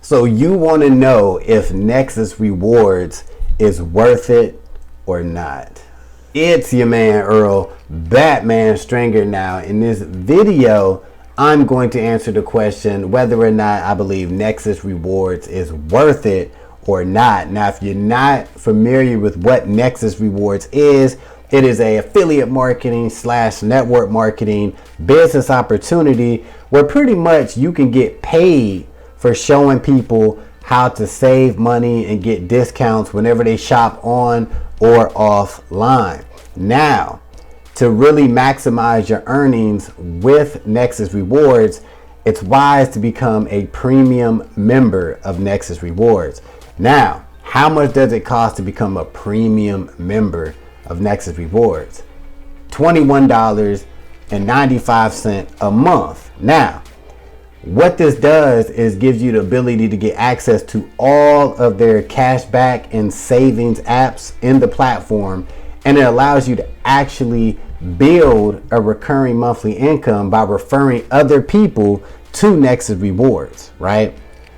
So you want to know if Nexus Rewards is worth it or not. It's your man Earl, Batman Stringer. Now in this video, I'm going to answer the question whether or not I believe Nexus Rewards is worth it or not. Now, if you're not familiar with what Nexus Rewards is, it is a affiliate marketing / network marketing business opportunity where pretty much you can get paid for showing people how to save money and get discounts whenever they shop on or offline. Now, to really maximize your earnings with Nexus Rewards, it's wise to become a premium member of Nexus Rewards. Now, how much does it cost to become a premium member of Nexus Rewards? $21.95 a month. Now, what this does is gives you the ability to get access to all of their cashback and savings apps in the platform, and it allows you to actually build a recurring monthly income by referring other people to Nexus Rewards, right?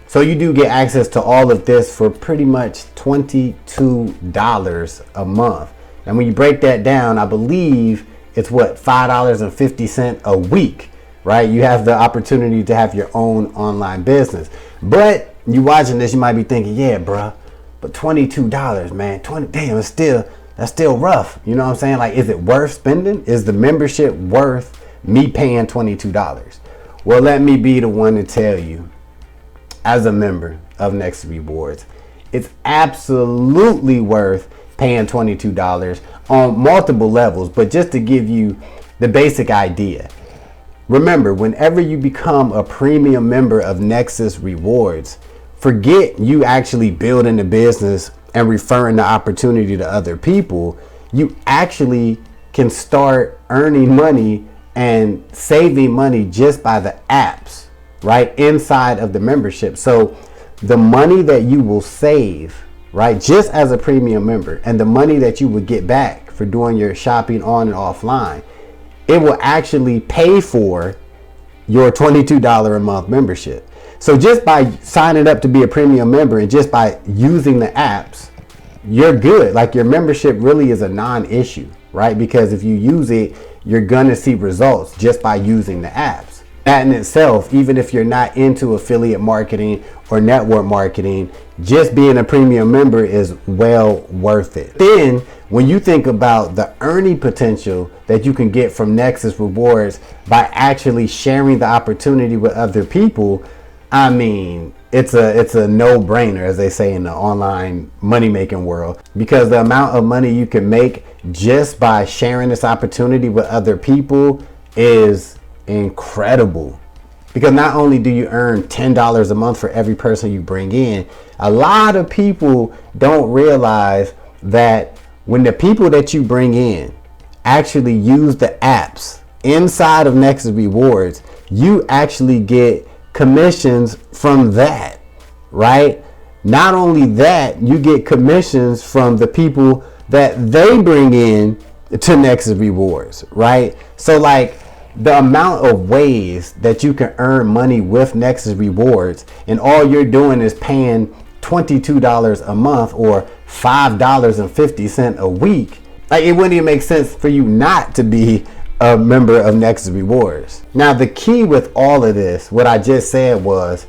So you do get access to all of this for pretty much $22 a month. And when you break that down, I believe it's what, $5.50 a week, right? You have the opportunity to have your own online business. But you watching this, you might be thinking, yeah, bruh, but $22, man, damn, that's still rough. You know what I'm saying? Like, is it worth spending? Is the membership worth me paying $22? Well, let me be the one to tell you, as a member of Nexus Rewards, it's absolutely worth paying $22 on multiple levels. But just to give you the basic idea, remember, whenever you become a premium member of Nexus Rewards, forget you actually building the business and referring the opportunity to other people. You actually can start earning money and saving money just by the apps, right, inside of the membership. So the money that you will save, right, just as a premium member, and the money that you would get back for doing your shopping on and offline, it will actually pay for your $22 a month membership. So just by signing up to be a premium member and just by using the apps, you're good. Like, your membership really is a non-issue, right? Because if you use it, you're gonna see results just by using the apps. That in itself, even if you're not into affiliate marketing or network marketing, just being a premium member is well worth it. Then when you think about the earning potential that you can get from Nexus Rewards by actually sharing the opportunity with other people, I mean, it's a no-brainer, as they say in the online money-making world, because the amount of money you can make just by sharing this opportunity with other people is incredible. Because not only do you earn $10 a month for every person you bring in, a lot of people don't realize that when the people that you bring in actually use the apps inside of Nexus Rewards, you actually get commissions from that, right? Not only that, you get commissions from the people that they bring in to Nexus Rewards, right? So like, the amount of ways that you can earn money with Nexus Rewards, and all you're doing is paying $22 a month or $5.50 a week, like, it wouldn't even make sense for you not to be a member of Nexus Rewards. Now, the key with all of this, what I just said was,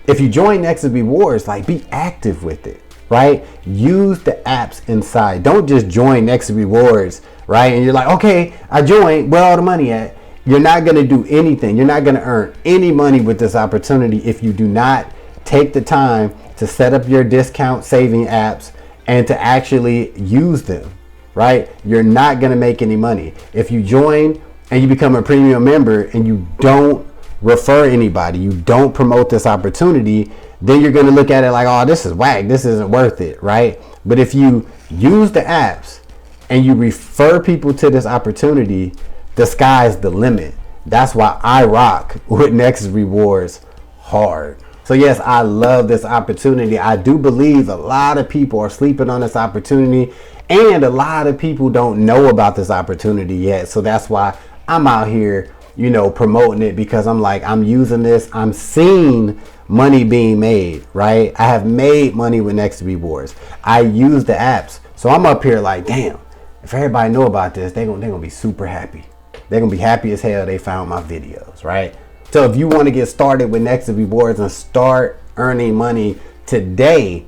if you join Nexus Rewards, like, be active with it, right? Use the apps inside. Don't just join Nexus Rewards, right? And you're like, okay, I joined, where all the money at? You're not going to do anything. You're not going to earn any money with this opportunity if you do not take the time to set up your discount saving apps and to actually use them, right? You're not going to make any money. If you join and you become a premium member and you don't refer anybody, you don't promote this opportunity, then you're going to look at it like, oh, this is whack. This isn't worth it, right? But if you use the apps and you refer people to this opportunity, the sky's the limit. That's why I rock with Nexus Rewards hard. So yes, I love this opportunity. I do believe a lot of people are sleeping on this opportunity, and a lot of people don't know about this opportunity yet. So that's why I'm out here, you know, promoting it, because I'm like, I'm using this. I'm seeing money being made, right? I have made money with Nexus Rewards. I use the apps. So I'm up here like, damn, if everybody know about this, they're gonna be super happy. They're gonna be happy as hell they found my videos, right? So if you want to get started with Nexus Rewards and start earning money today,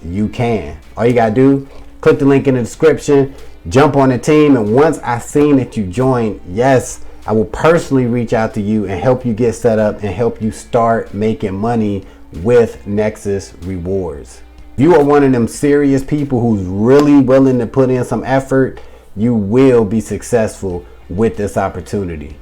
you can. All you gotta do, click the link in the description, jump on the team, and once I seen that you joined, yes, I will personally reach out to you and help you get set up and help you start making money with Nexus Rewards. If you are one of them serious people who's really willing to put in some effort, you will be successful with this opportunity.